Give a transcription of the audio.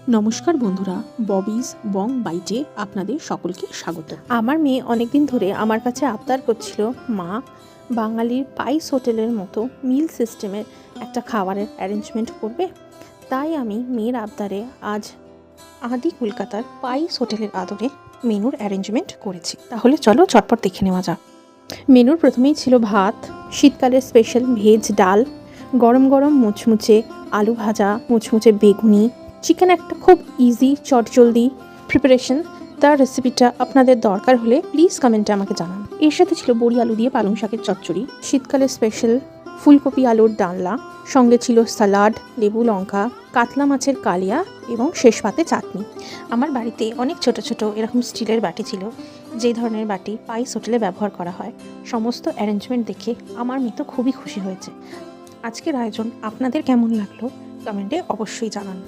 নমস্কার বন্ধুরা, ববিজ বং বাইটে আপনাদের সকলকে স্বাগত। আমার মেয়ে অনেকদিন ধরে আমার কাছে আবদার করছিল, মা বাঙালির পাইস হোটেলের মতো মিল সিস্টেমের একটা খাবারের অ্যারেঞ্জমেন্ট করবে। তাই আমি মেয়ের আবদারে আজ আদি কলকাতার পাইস হোটেলের আদরে মেনুর অ্যারেঞ্জমেন্ট করেছি। তাহলে চলো চটপট দেখে নেওয়া যাক। মেনুর প্রথমেই ছিল ভাত, শীতকালের স্পেশাল ভেজ ডাল, গরম গরম মুচমুচে আলু ভাজা, মুচমুচে বেগুনি, চিকেন। একটা খুব ইজি চটজলদি প্রিপারেশন। তার রেসিপিটা আপনাদের দরকার হলে প্লিজ কমেন্টে আমাকে জানান। এর সাথে ছিল বড়ি আলু দিয়ে পালং শাকের চচ্চড়ি, শীতকালের স্পেশাল ফুলকপি আলুর ডালনা, সঙ্গে ছিল সালাড, লেবু লঙ্কা, কাতলা মাছের কালিয়া এবং শেষ পাতে চাটনি। আমার বাড়িতে অনেক ছোট ছোট এরকম স্টিলের বাটি ছিল, যে ধরনের বাটি পাইস হোটেলে ব্যবহার করা হয়। সমস্ত অ্যারেঞ্জমেন্ট দেখে আমার মেয়ে তো খুবই খুশি হয়েছে। আজকের আয়োজন আপনাদের কেমন লাগলো কমেন্টে অবশ্যই জানান।